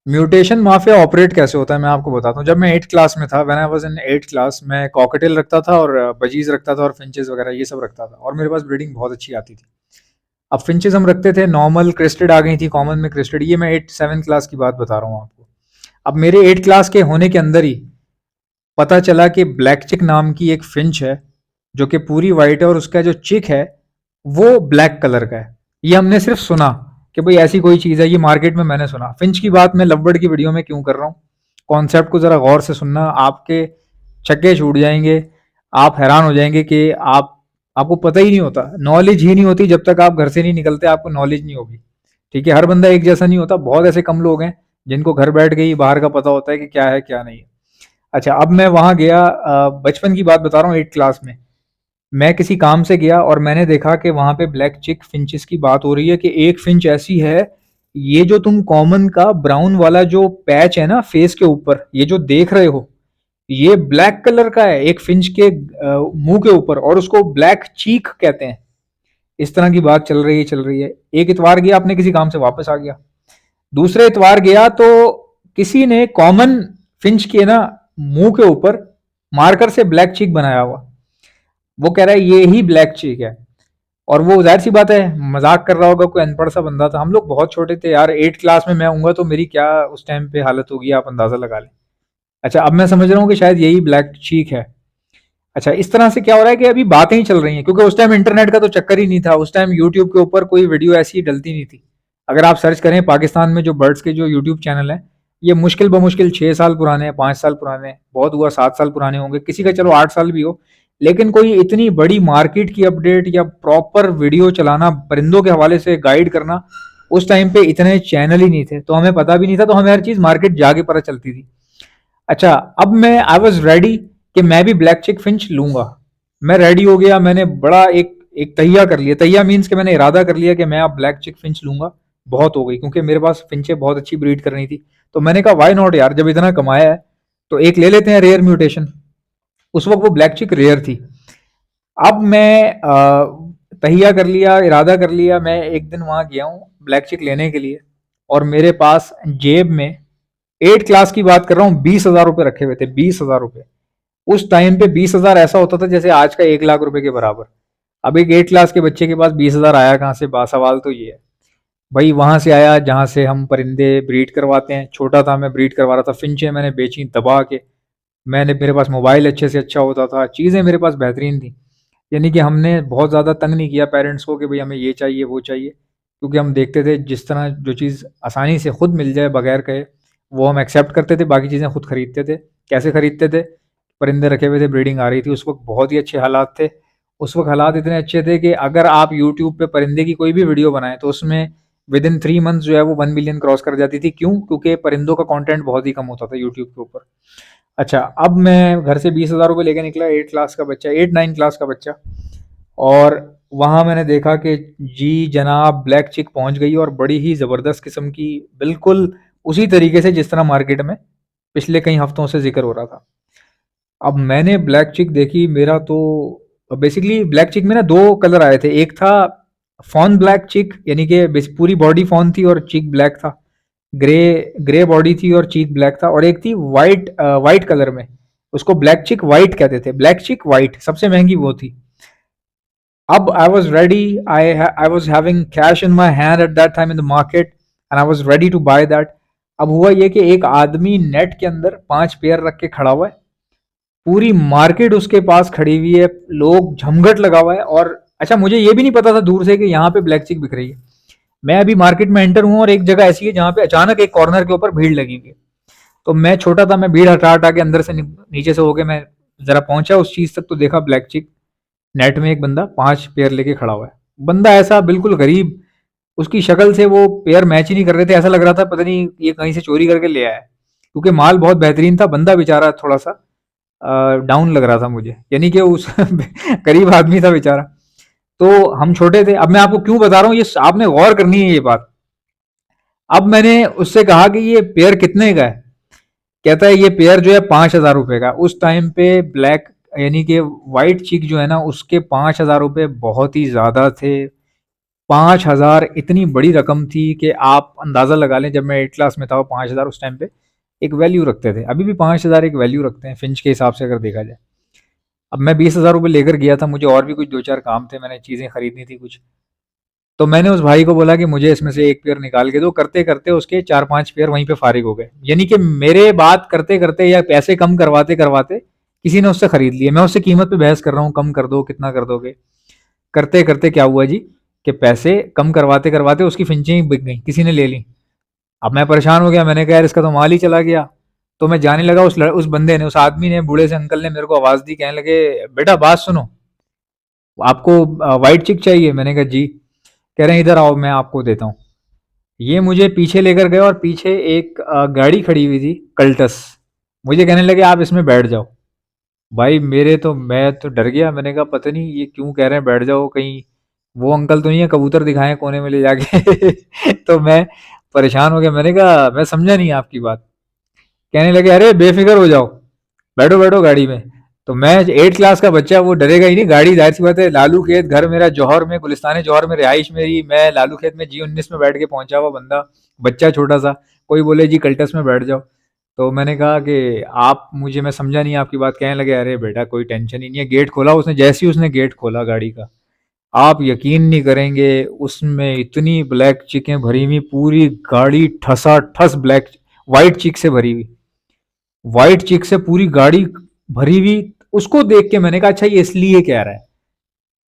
Mutation mafia operate कैसे होता है मैं आपको बताता हूँ। जब मैं 8th क्लास में था, when I was in 8th class, मैं कॉकटेल रखता था और बजीज रखता था और फिंचेस वगैरह ये सब रखता था, और मेरे पास ब्रीडिंग बहुत अच्छी आती थी। अब फिंचेस हम रखते थे, नॉर्मल क्रेस्टेड आ गई थी, कॉमन में क्रेस्टेड। ये मैं 7 क्लास की बात बता रहा हूँ आपको। अब मेरे 8 क्लास के होने के अंदर ही पता चला कि ब्लैक चिक नाम की एक फिंच है जो कि पूरी वाइट है, और उसका जो चिक है वो ब्लैक कलर का है। ये हमने सिर्फ सुना कि भाई ऐसी कोई चीज़ है, ये मार्केट में मैंने सुना। फिंच की बात मैं लवबर्ड की वीडियो में क्यों कर रहा हूँ, कॉन्सेप्ट को ज़रा गौर से सुनना, आपके छक्के छूट जाएंगे। आप हैरान हो जाएंगे कि आपको पता ही नहीं होता, नॉलेज ही नहीं होती। जब तक आप घर से नहीं निकलते आपको नॉलेज नहीं होगी। ठीक है, हर बंदा एक जैसा नहीं होता, बहुत ऐसे कम लोग हैं जिनको घर बैठ के ही बाहर का पता होता है कि क्या है क्या नहीं है। अच्छा, अब मैं वहां गया, बचपन की बात बता रहा हूँ, 8 क्लास में। मैं किसी काम से गया और मैंने देखा कि वहां पे ब्लैक चिक फिंचेस की बात हो रही है कि एक फिंच ऐसी है, ये जो तुम कॉमन का ब्राउन वाला जो पैच है ना फेस के ऊपर, ये जो देख रहे हो, ये ब्लैक कलर का है एक फिंच के मुंह के ऊपर, और उसको ब्लैक चीक कहते हैं। इस तरह की बात चल रही है। एक इतवार गया अपने किसी काम से, वापस आ गया। दूसरे इतवार गया तो किसी ने कॉमन फिंच के ना मुंह के ऊपर मार्कर से ब्लैक चीक बनाया हुआ। वो कह रहा है ये ही ब्लैक चीक है। और वो जाहिर सी बात है मजाक कर रहा होगा, कोई अनपढ़ सा बंदा था। हम लोग बहुत छोटे थे यार, 8 क्लास में मैं हूंगा तो मेरी क्या उस टाइम पे हालत होगी, आप अंदाजा लगा लें। अच्छा, अब मैं समझ रहा हूँ कि शायद यही ब्लैक चीक है। अच्छा, इस तरह से क्या हो रहा है कि अभी बातें ही चल रही हैं, क्योंकि उस टाइम इंटरनेट का तो चक्कर ही नहीं था। उस टाइम यूट्यूब के ऊपर कोई वीडियो ऐसी डलती नहीं थी। अगर आप सर्च करें पाकिस्तान में जो बर्ड्स के जो यूट्यूब चैनल हैं, ये मुश्किल बमुश्किल 6 साल पुराने हैं, 5 साल पुराने हैं, बहुत हुआ 7 साल पुराने होंगे, किसी का चलो 8 साल भी हो। लेकिन कोई इतनी बड़ी मार्केट की अपडेट या प्रॉपर वीडियो चलाना, परिंदों के हवाले से गाइड करना, उस टाइम पे इतने चैनल ही नहीं थे, तो हमें पता भी नहीं था, तो हमें हर चीज मार्केट जाके पता चलती थी। अच्छा, अब मैं आई वॉज रेडी कि मैं भी ब्लैक चिक फिंच लूंगा। मैं रेडी हो गया, मैंने बड़ा एक एक तहिया कर लिया। तहिया मीन्स कि मैंने इरादा कर लिया कि मैं अब ब्लैक चिक फिंच लूंगा। बहुत हो गई, क्योंकि मेरे पास फिंचे बहुत अच्छी ब्रीड करनी थी। तो मैंने कहा वाई नॉट यार, जब इतना कमाया है तो एक ले लेते हैं रेयर म्यूटेशन। उस वक्त वो ब्लैक चिक रेयर थी। अब मैं तहिया कर लिया, इरादा कर लिया। मैं एक दिन वहां गया हूँ ब्लैक चिक लेने के लिए, और मेरे पास जेब में 8 क्लास की बात कर रहा हूँ, 20,000 रुपए रखे हुए थे, 20,000 रुपए। उस टाइम पे 20,000 ऐसा होता था जैसे आज का 1 लाख रुपए के बराबर। अब एक 8 क्लास के बच्चे के पास 20,000 आया कहाँ से, सवाल तो ये है। भाई वहां से आया जहां से हम परिंदे ब्रीड करवाते हैं। छोटा था मैं, ब्रीड करवा रहा था, फिंचे मैंने बेची दबा के। मेरे पास मोबाइल अच्छे से अच्छा होता था, चीज़ें मेरे पास बेहतरीन थी। यानी कि हमने बहुत ज़्यादा तंग नहीं किया पेरेंट्स को कि भाई हमें ये चाहिए वो चाहिए, क्योंकि हम देखते थे जिस तरह जो चीज़ आसानी से खुद मिल जाए बगैर कहे, वो हम एक्सेप्ट करते थे, बाकी चीज़ें खुद खरीदते थे। कैसे खरीदते थे, परिंदे रखे हुए थे, ब्रीडिंग आ रही थी, उस वक्त बहुत ही अच्छे हालात थे। उस वक्त हालात इतने अच्छे थे कि अगर आप यूट्यूब पे परिंदे की कोई भी वीडियो बनाएं तो उसमें विद इन 3 मंथ जो है वो 1 मिलियन क्रॉस कर जाती थी। क्यों? क्योंकि परिंदों का कंटेंट बहुत ही कम होता था यूट्यूब के ऊपर। अच्छा, अब मैं घर से 20,000 रुपये लेके निकला, 8 क्लास का बच्चा, 8-9 क्लास का बच्चा। और वहाँ मैंने देखा कि जी जनाब ब्लैक चिक पहुंच गई, और बड़ी ही ज़बरदस्त किस्म की, बिल्कुल उसी तरीके से जिस तरह मार्केट में पिछले कई हफ्तों से जिक्र हो रहा था। अब मैंने ब्लैक चिक देखी, मेरा तो बेसिकली ब्लैक चिक में ना दो कलर आए थे। एक था फॉन ब्लैक चिक, यानी कि पूरी बॉडी फॉन थी और चीक ब्लैक था। ग्रे ग्रे बॉडी थी और चीक ब्लैक था। और एक थी वाइट, वाइट कलर में, उसको ब्लैक चिक वाइट कहते थे। ब्लैक चिक वाइट सबसे महंगी वो थी। अब I was ready, I was having cash in my hand at that time in the market, and I was ready to buy that. अब हुआ ये कि एक आदमी नेट के अंदर 5 पेयर रख के खड़ा हुआ है, पूरी मार्केट उसके पास खड़ी हुई है, लोग झमघट लगा हुआ है। और अच्छा, मुझे ये भी नहीं पता था दूर से कि यहाँ पे ब्लैक चिक बिक रही है। मैं अभी मार्केट में एंटर हूँ और एक जगह ऐसी है जहाँ पे अचानक एक कॉर्नर के ऊपर भीड़ लगी हुई है। तो मैं छोटा था, मैं भीड़ हटा हटा के अंदर से नीचे से होके मैं जरा पहुंचा उस चीज तक, तो देखा ब्लैक चिक नेट में एक बंदा 5 पेयर लेके खड़ा हुआ है। बंदा ऐसा बिल्कुल गरीब, उसकी शक्ल से वो पेयर मैच ही नहीं कर रहे थे। ऐसा लग रहा था पता नहीं ये कहीं से चोरी करके ले आया है, क्योंकि माल बहुत बेहतरीन था। बंदा बेचारा थोड़ा सा डाउन लग रहा था मुझे, यानी कि उस गरीब आदमी था बेचारा। तो हम छोटे थे। अब मैं आपको क्यों बता रहा हूँ, ये आपने गौर करनी है ये बात। अब मैंने उससे कहा कि ये पेयर कितने का है। कहता है ये पेयर जो है 5,000 रुपए का। उस टाइम पे ब्लैक, यानी कि वाइट चिक जो है ना, उसके 5,000 रुपये बहुत ही ज्यादा थे। 5,000 इतनी बड़ी रकम थी कि आप अंदाज़ा लगा लें, जब मैं 8 क्लास में था, वो 5,000 उस टाइम पे एक वैल्यू रखते थे। अभी भी 5,000 एक वैल्यू रखते हैं फिंच के हिसाब से अगर देखा जाए। अब मैं 20,000 रुपये लेकर गया था, मुझे और भी कुछ 2-4 काम थे, मैंने चीज़ें खरीदनी थी कुछ। तो मैंने उस भाई को बोला कि मुझे इसमें से 1 पेयर निकाल के दो, करते-करते उसके 4-5 पेयर वहीं पे फ़ारिग हो गए। यानी कि मेरे बात करते-करते या पैसे कम करवाते-करवाते किसी ने उससे खरीद लिए। मैं उससे कीमत पे बहस कर रहा हूँ, कम कर दो, कितना कर दोगे? करते-करते क्या हुआ जी कि पैसे कम करवाते-करवाते उसकी फ़िंचें ही बिक गईं, किसी ने ले लीं। अब मैं परेशान हो गया, मैंने कहा यार इसका तो माल ही चला गया। तो मैं जाने लगा, उस बंदे ने, उस आदमी ने, बूढ़े से अंकल ने मेरे को आवाज़ दी, कहने लगे, "बेटा बात सुनो, आपको व्हाइट चिक चाहिए?" मैंने कहा जी। कह रहे हैं इधर आओ, मैं आपको देता हूँ। ये मुझे पीछे लेकर गए और पीछे एक गाड़ी खड़ी हुई थी कल्टस। मुझे कहने लगे आप इसमें बैठ जाओ। भाई मैं तो डर गया, मैंने कहा पता नहीं ये क्यों कह रहे हैं बैठ जाओ, कहीं वो अंकल तो नहीं है कबूतर दिखाएं कोने में ले जाके। तो मैं परेशान हो गया, मैंने कहा मैं समझा नहीं आपकी बात। कहने लगे अरे बेफिक्र हो जाओ, बैठो बैठो गाड़ी में। तो मैं 8 क्लास का बच्चा, वो डरेगा ही नहीं। गाड़ी जाहिर सी बात है, लालू खेत घर मेरा जौहर में, गुलिस्तान जौहर में रिहाइश मेरी, मैं लालू खेत में G19 में बैठ के पहुंचा हुआ बंदा, बच्चा छोटा सा। कोई बोले जी कल्टस में बैठ जाओ। तो मैंने कहा कि आप मुझे, मैं समझा नहीं आपकी बात। कहने लगे अरे बेटा कोई टेंशन ही नहीं है। गेट खोला उसने, जैसे ही उसने गेट खोला गाड़ी का, आप यकीन नहीं करेंगे, उसमें इतनी ब्लैक चिकें भरी हुई, पूरी गाड़ी ठसा ठस ब्लैक व्हाइट चिक से भरी हुई, व्हाइट चिक से पूरी गाड़ी भरी हुई। उसको देख के मैंने कहा अच्छा ये इसलिए कह रहा है।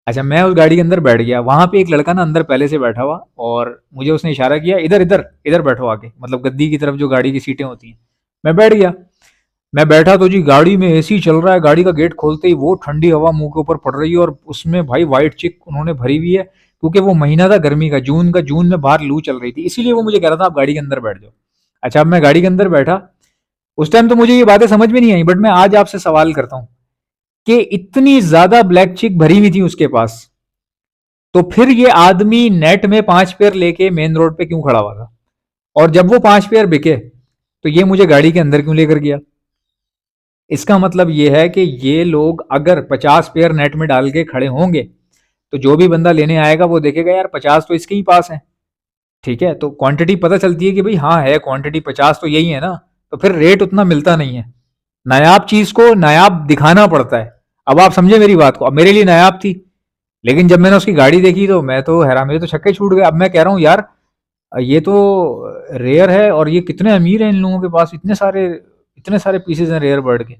अच्छा मैं उस गाड़ी के अंदर बैठ गया, वहां पे एक लड़का ना अंदर पहले से बैठा हुआ, और मुझे उसने इशारा किया इधर इधर इधर बैठो आगे, मतलब गद्दी की तरफ जो गाड़ी की सीटें होती हैं। मैं बैठ गया। मैं बैठा तो जी गाड़ी में एसी चल रहा है, गाड़ी का गेट खोलते ही वो ठंडी हवा मुंह के ऊपर पड़ रही है, और उसमें भाई व्हाइट चिक उन्होंने भरी हुई है, क्योंकि वो महीना था गर्मी का, जून में बाहर लू चल रही थी, इसीलिए वो मुझे कह रहा था आप गाड़ी के अंदर बैठ जाओ। अच्छा अब मैं गाड़ी के अंदर बैठा। उस टाइम तो मुझे ये बातें समझ में नहीं आई, बट मैं आज आपसे सवाल करता हूँ कि इतनी ज्यादा ब्लैक चिक भरी हुई थी उसके पास, तो फिर ये आदमी नेट में 5 पेयर लेके मेन रोड पे क्यों खड़ा हुआ था? और जब वो 5 पेयर बिके, तो ये मुझे गाड़ी के अंदर क्यों लेकर गया? इसका मतलब ये है कि ये लोग अगर 50 पेयर नेट में डाल के खड़े होंगे, तो जो भी बंदा लेने आएगा वो देखेगा यार 50 तो इसके ही पास है। ठीक है, तो क्वांटिटी पता चलती है कि भाई हाँ है क्वांटिटी 50 तो यही है ना, तो फिर रेट उतना मिलता नहीं है। नायाब चीज को नायाब दिखाना पड़ता है। अब आप समझे मेरी बात को। अब मेरे लिए नायाब थी, लेकिन जब मैंने उसकी गाड़ी देखी तो मैं तो हैरान, मेरे तो छक्के छूट गए। अब मैं कह रहा हूँ यार ये तो रेयर है, और ये कितने अमीर हैं इन लोगों के पास, इतने सारे पीसेज हैं रेयर बर्ड के।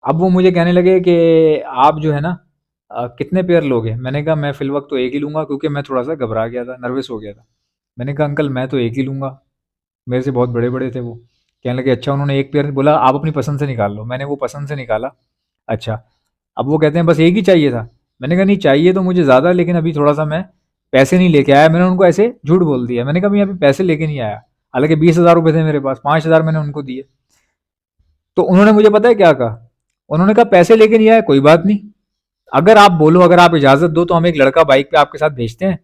अब वो मुझे कहने लगे कि आप जो है ना कितने पेयर लोगे? मैंने कहा मैं फिल वक्त तो एक ही लूंगा, क्योंकि मैं थोड़ा सा घबरा गया था, नर्वस हो गया था। मैंने कहा अंकल मैं तो एक ही लूंगा, मेरे से बहुत बड़े बड़े थे वो। कहने लगे अच्छा, उन्होंने एक पेयर बोला, आप अपनी पसंद से निकाल लो। मैंने वो पसंद से निकाला। अच्छा, अब वो कहते हैं बस एक ही चाहिए था। मैंने कहा नहीं चाहिए तो मुझे ज़्यादा, लेकिन अभी थोड़ा सा मैं पैसे नहीं लेके आया। मैंने उनको ऐसे झूठ बोल दिया, मैंने कहा मैं अभी पैसे लेके नहीं आया। हालांकि 20,000 रुपये थे मेरे पास, 5,000 मैंने उनको दिए। तो उन्होंने मुझे पता है क्या कहा? उन्होंने कहा पैसे लेके नहीं आया कोई बात नहीं, अगर आप बोलो, अगर आप इजाज़त दो, तो हम एक लड़का बाइक पे आपके साथ भेजते हैं,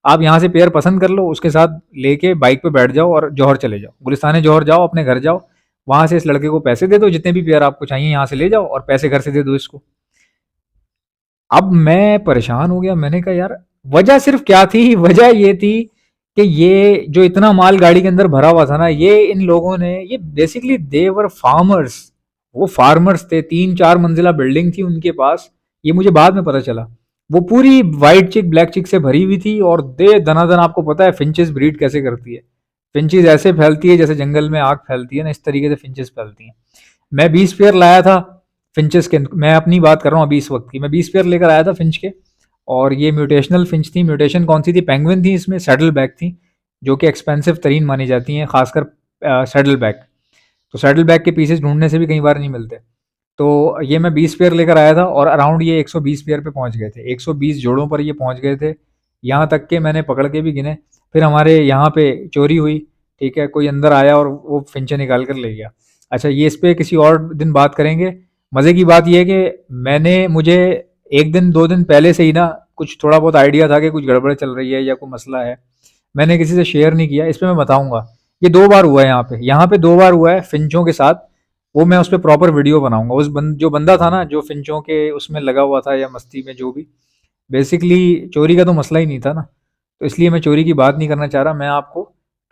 आप यहाँ से पेयर पसंद कर लो, उसके साथ लेके बाइक पे बैठ जाओ और जौहर चले जाओ, गुलिस्तान जौहर जाओ, अपने घर जाओ, वहां से इस लड़के को पैसे दे दो, जितने भी पेयर आपको चाहिए यहाँ से ले जाओ, और पैसे घर से दे दो इसको। अब मैं परेशान हो गया, मैंने कहा यार वजह सिर्फ क्या थी? वजह ये थी कि ये जो इतना माल गाड़ी के अंदर भरा हुआ था ना, ये इन लोगों ने, ये बेसिकली देवर फार्मर्स, वो फार्मर्स थे, 3-4 मंजिला बिल्डिंग थी उनके पास। ये मुझे बाद में पता चला। वो पूरी व्हाइट चिक ब्लैक चिक से भरी हुई थी, और दे दनादन, आपको पता है फिंचेस ब्रीड कैसे करती है? फिंचेस ऐसे फैलती है जैसे जंगल में आग फैलती है ना, इस तरीके से फिंचेस फैलती हैं। मैं 20 पेयर लाया था फिंचेस के, मैं अपनी बात कर रहा हूँ अभी इस वक्त की, मैं 20 पेयर लेकर आया था फिंच के। और ये म्यूटेशनल फिंच थी। म्यूटेशन कौन सी थी? पेंगुइन थी, इसमें सैडल बैक थी, जो कि एक्सपेंसिव तरीन मानी जाती हैं, खासकर सैडल बैक। तो सैडल बैक के पीसेस ढूंढने से भी कई बार नहीं मिलते। तो ये मैं 20 पेयर लेकर आया था, और अराउंड ये 120 पेयर पे पहुंच गए थे, 120 जोड़ों पर ये पहुंच गए थे। यहाँ तक के मैंने पकड़ के भी गिने। फिर हमारे यहाँ पे चोरी हुई। ठीक है, कोई अंदर आया और वो फिंचे निकाल कर ले गया। अच्छा, ये इस पे किसी और दिन बात करेंगे। मज़े की बात यह है कि मुझे 1 दिन 2 दिन पहले से ही ना कुछ थोड़ा बहुत आइडिया था कि कुछ गड़बड़ चल रही है या कोई मसला है। मैंने किसी से शेयर नहीं किया, इस पे मैं बताऊंगा। ये 2 बार हुआ है यहाँ पे 2 बार हुआ है फिंचों के साथ। वो मैं उस पर प्रॉपर वीडियो बनाऊंगा। जो बंदा था ना, जो फिंचों के उसमें लगा हुआ था या मस्ती में, जो भी, बेसिकली चोरी का तो मसला ही नहीं था ना। तो इसलिए मैं चोरी की बात नहीं करना चाह रहा, मैं आपको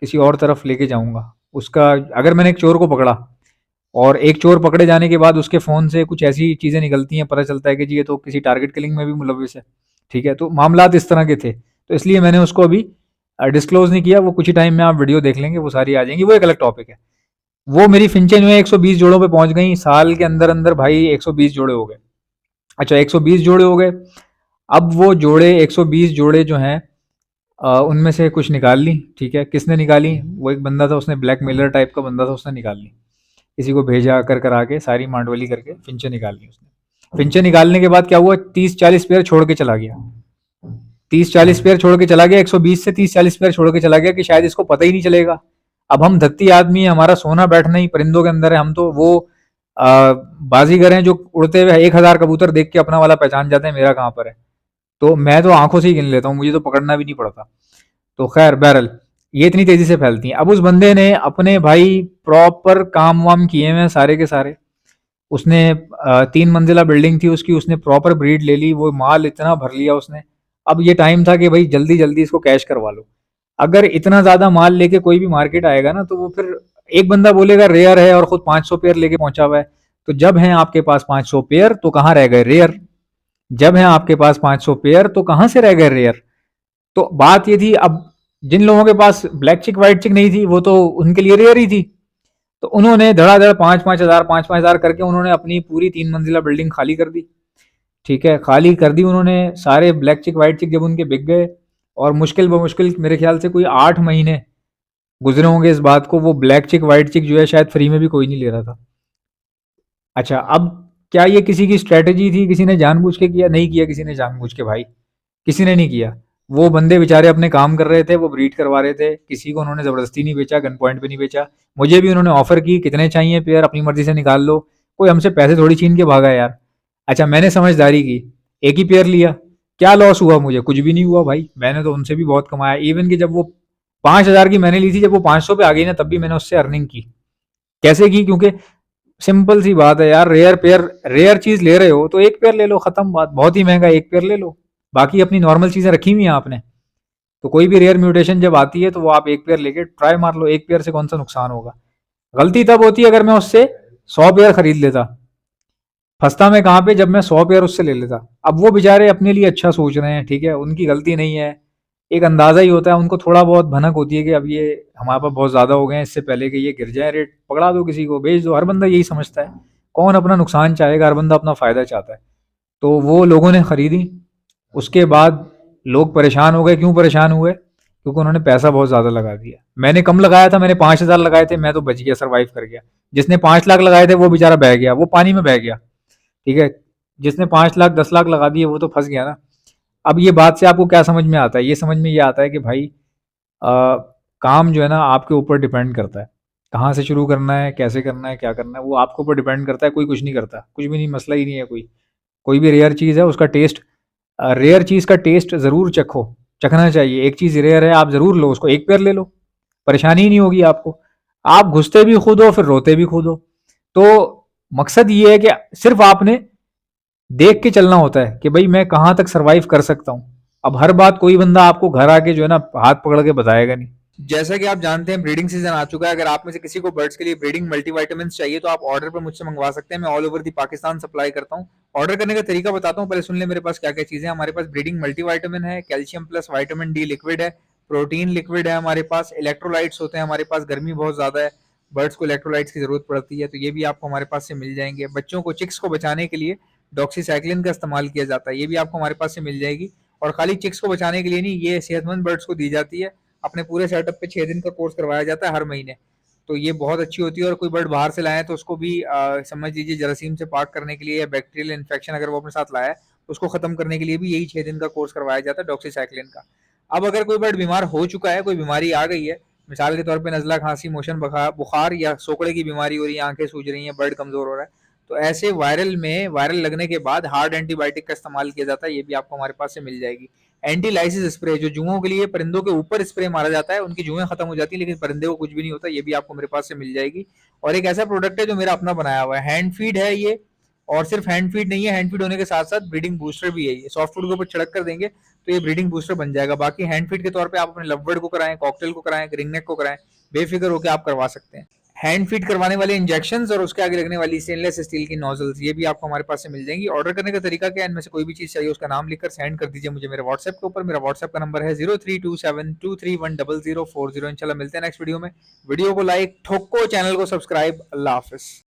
किसी और तरफ लेके जाऊँगा। उसका अगर मैंने एक चोर को पकड़ा और एक चोर पकड़े जाने के बाद उसके फ़ोन से कुछ ऐसी चीज़ें निकलती हैं, पता चलता है कि जी ये तो किसी टारगेट किलिंग में भी मुलविस है, ठीक है? तो मामलात इस तरह के थे, तो इसलिए मैंने उसको अभी डिस्क्लोज़ नहीं किया। वो कुछ ही टाइम में आप वीडियो देख लेंगे, वो सारी आ जाएँगी, वो एक अलग टॉपिक है। वो मेरी फ़िंचें जो है 120 जोड़ों पे पहुँच गई, साल के अंदर-अंदर भाई 120 जोड़े हो गए। अच्छा 120 जोड़े हो गए, अब वो जोड़े 120 जोड़े जो हैं उनमें से कुछ निकाल ली, ठीक है? किसने निकाली? वो एक बंदा था, उसने ब्लैकमेलर टाइप का बंदा था, उसने निकाल ली। किसी को भेजा कर करा के सारी मांडवली करके फिंचे निकाल ली उसने। फिंचे निकालने के बाद क्या हुआ, 30-40 पेयर छोड़ के चला गया। 30-40 पेयर छोड़ के चला गया, 120 से 30-40 पेयर छोड़ के चला गया कि शायद इसको पता ही नहीं चलेगा। अब हम धत्ती आदमी है, हमारा सोना बैठना ही परिंदों के अंदर है। हम तो वो बाजीगर हैं जो उड़ते हुए 1000 कबूतर देख के अपना वाला पहचान जाते हैं मेरा कहाँ पर है। तो मैं तो आंखों से ही गिन लेता हूँ, मुझे तो पकड़ना भी नहीं पड़ता। तो खैर बहरल ये इतनी तेजी से फैलती हैं। अब उस बंदे ने अपने भाई प्रॉपर काम वाम किए हुए हैं सारे के सारे। उसने 3 मंजिला बिल्डिंग थी उसकी, उसने प्रॉपर ब्रीड ले ली, वो माल इतना भर लिया उसने। अब ये टाइम था कि भाई जल्दी-जल्दी इसको कैश करवा लो। अगर इतना ज़्यादा माल लेके कोई भी मार्केट आएगा ना, तो वो फिर एक बंदा बोलेगा रेयर है और खुद 500 पेयर लेके पहुंचा हुआ है। तो जब है आपके पास 500 पेयर तो कहाँ रह गए रेयर? जब है आपके पास 500 पेयर तो कहाँ से रह गए रेयर? तो बात ये थी, अब जिन लोगों के पास ब्लैक चिक व्हाइट चिक नहीं थी वो तो उनके लिए रेयर ही थी। तो उन्होंने धड़ाधड़ 5-5 हज़ार करके उन्होंने अपनी पूरी 3 मंजिला बिल्डिंग खाली कर दी। ठीक है, खाली कर दी उन्होंने। सारे ब्लैक चिक व्हाइट चिक जब उनके बिक गए, और मुश्किल ब मुश्किल मेरे ख्याल से कोई 8 महीने गुजरे होंगे इस बात को, वो ब्लैक चिक व्हाइट चिक जो है शायद फ्री में भी कोई नहीं ले रहा था। अच्छा, अब क्या ये किसी की स्ट्रेटेजी थी, किसी ने जानबूझ के किया? नहीं किया किसी ने जानबूझ के भाई, किसी ने नहीं किया। वो बंदे बेचारे अपने काम कर रहे थे, वो ब्रीड करवा रहे थे, किसी को उन्होंने ज़बरदस्ती नहीं बेचा, गन पॉइंट पे नहीं बेचा। मुझे भी उन्होंने ऑफर की, कितने चाहिए पेयर, अपनी मर्जी से निकाल लो। कोई हमसे पैसे थोड़ी छीन के भागा यार। अच्छा, मैंने समझदारी की, एक ही पेयर लिया। क्या लॉस हुआ मुझे? कुछ भी नहीं हुआ भाई, मैंने तो उनसे भी बहुत कमाया। इवन कि जब वो 5,000 की मैंने ली थी, जब वो 500 पे आ गई ना, तब भी मैंने उससे अर्निंग की। कैसे की? क्योंकि सिंपल सी बात है यार, रेयर पेयर, रेयर चीज ले रहे हो तो एक पेयर ले लो, खत्म बात। बहुत ही महंगा, एक पेयर ले लो, बाकी अपनी नॉर्मल चीजें रखी हुई हैं आपने। तो कोई भी रेयर म्यूटेशन जब आती है तो वो आप एक पेयर लेके ट्राई मार लो, एक पेयर से कौन सा नुकसान होगा। गलती तब होती है अगर मैं उससे 100 पेयर खरीद लेता। फंसता मैं कहाँ पे, जब मैं 100 पेयर उससे ले लेता। अब वो बेचारे अपने लिए अच्छा सोच रहे हैं, ठीक है, उनकी गलती नहीं है। एक अंदाजा ही होता है उनको, थोड़ा बहुत भनक होती है कि अब ये हमारे पास बहुत ज्यादा हो गए हैं, इससे पहले कि ये गिर जाए रेट, पकड़ा दो, किसी को बेच दो। हर बंदा यही समझता है, कौन अपना नुकसान चाहेगा, हर बंदा अपना फायदा चाहता है। तो वो लोगों ने खरीदी। उसके बाद लोग परेशान हो गए। क्यों परेशान हुए? क्योंकि उन्होंने पैसा बहुत ज्यादा लगा दिया। मैंने कम लगाया था, मैंने 5,000 लगाए थे, मैं तो बच गया, सर्वाइव कर गया। जिसने 5 लाख लगाए थे वो बेचारा बह गया, वो पानी में बह गया। ठीक है, जिसने 5 लाख 10 लाख लगा दिए वो तो फंस गया ना। अब ये बात से आपको क्या समझ में आता है? ये समझ में ये आता है कि भाई काम जो है ना आपके ऊपर डिपेंड करता है। कहाँ से शुरू करना है, कैसे करना है, क्या करना है, वो आपके ऊपर डिपेंड करता है। कोई कुछ नहीं करता, कुछ भी नहीं, मसला ही नहीं है कोई। कोई भी रेयर चीज़ है उसका टेस्ट, रेयर चीज़ का टेस्ट ज़रूर चखो, चखना चाहिए। एक चीज़ रेयर है, आप ज़रूर लो उसको, एक पेयर ले लो, परेशानी ही नहीं होगी आपको। आप घुसते भी खुद हो, फिर रोते भी खुद हो। तो मकसद ये है कि सिर्फ आपने देख के चलना होता है कि भाई मैं कहाँ तक सरवाइव कर सकता हूँ। अब हर बात कोई बंदा आपको घर आके जो है ना हाथ पकड़ के बताएगा नहीं। जैसा कि आप जानते हैं ब्रीडिंग सीजन आ चुका है। अगर आप में से किसी को बर्ड्स के लिए ब्रीडिंग मल्टीविटामिन्स चाहिए तो आप ऑर्डर पर मुझसे मंगवा सकते हैं। मैं all over the Pakistan supply करता हूँ। ऑर्डर करने का तरीका बताता हूँ, पहले सुन ले मेरे पास क्या क्या चीजें हैं। हमारे पास ब्रीडिंग मल्टीविटामिन है, calcium plus vitamin D liquid है, प्रोटीन लिक्विड है, हमारे पास इलेक्ट्रोलाइट्स होते हैं। हमारे पास गर्मी बहुत ज्यादा है, बर्ड्स को इलेक्ट्रोलाइट्स की जरूरत पड़ती है, तो ये भी आपको हमारे पास से मिल जाएंगे। बच्चों को, चिक्स को बचाने के लिए डॉक्सीसाइक्लिन का इस्तेमाल किया जाता है, ये भी आपको हमारे पास से मिल जाएगी। और खाली चिक्स को बचाने के लिए नहीं, ये सेहतमंद बर्ड्स को दी जाती है। अपने पूरे सेटअप पे 6 दिन का कोर्स करवाया जाता है हर महीने। तो ये बहुत अच्छी होती है। और कोई बर्ड बाहर से लाए तो उसको भी समझ लीजिए जरासीम से पाक करने के लिए, या बैक्टीरियल इन्फेक्शन अगर वो अपने साथ लाया है उसको खत्म करने के लिए भी यही 6 दिन का कोर्स करवाया जाता है डॉक्सीसाइक्लिन का। अब अगर कोई बर्ड बीमार हो चुका है, कोई बीमारी आ गई है, मिसाल के तौर पर नजला, खांसी, मोशन, बुखार या सोकड़े की बीमारी हो रही है, आंखें सूज रही हैं, बर्ड कमजोर हो रहा है, तो ऐसे वायरल लगने के बाद हार्ड एंटीबायोटिक का इस्तेमाल किया जाता है। ये भी आपको हमारे पास से मिल जाएगी। एंटी लाइसिस स्प्रे, जो जुओं के लिए परिंदों के ऊपर स्प्रे मारा जाता है, उनकी जुएं खत्म हो जाती है लेकिन परिंदे को कुछ भी नहीं होता, ये भी आपको मेरे पास से मिल जाएगी। और एक ऐसा प्रोडक्ट है जो मेरा अपना बनाया हुआ है, हैंड फीड है ये। और सिर्फ हैंड फीड नहीं है, हैंड फीड होने के साथ साथ ब्रीडिंग बूस्टर भी है। ये सॉफ्ट फूड के ऊपर छिड़क कर देंगे तो ये ब्रीडिंग बूस्टर बन जाएगा। बाकी हैंड फीड के तौर पे आप अपने लवबर्ड को कराएं, कॉकटेल को कराएं, रिंगनेक को कराएं, बेफिक्र होकर आप करवा सकते हैं। हैंड फीड करवाने वाले इंजेक्शंस और उसके आगे लगने वाली स्टेनलेस स्टील की नोजल्स ये भी आपको हमारे पास से मिल जाएंगी। ऑर्डर करने का तरीका क्या है, इनमें से कोई भी चीज चाहिए उसका नाम लिखकर सेंड कर दीजिए मुझे मेरे व्हाट्सएप के ऊपर। मेरा व्हाट्सएप का नंबर है 032723100040। इंशाल्लाह मिलते हैं नेक्स्ट वीडियो में। वीडियो को लाइक ठोको, चैनल को सब्सक्राइब। अल्लाह हाफिज।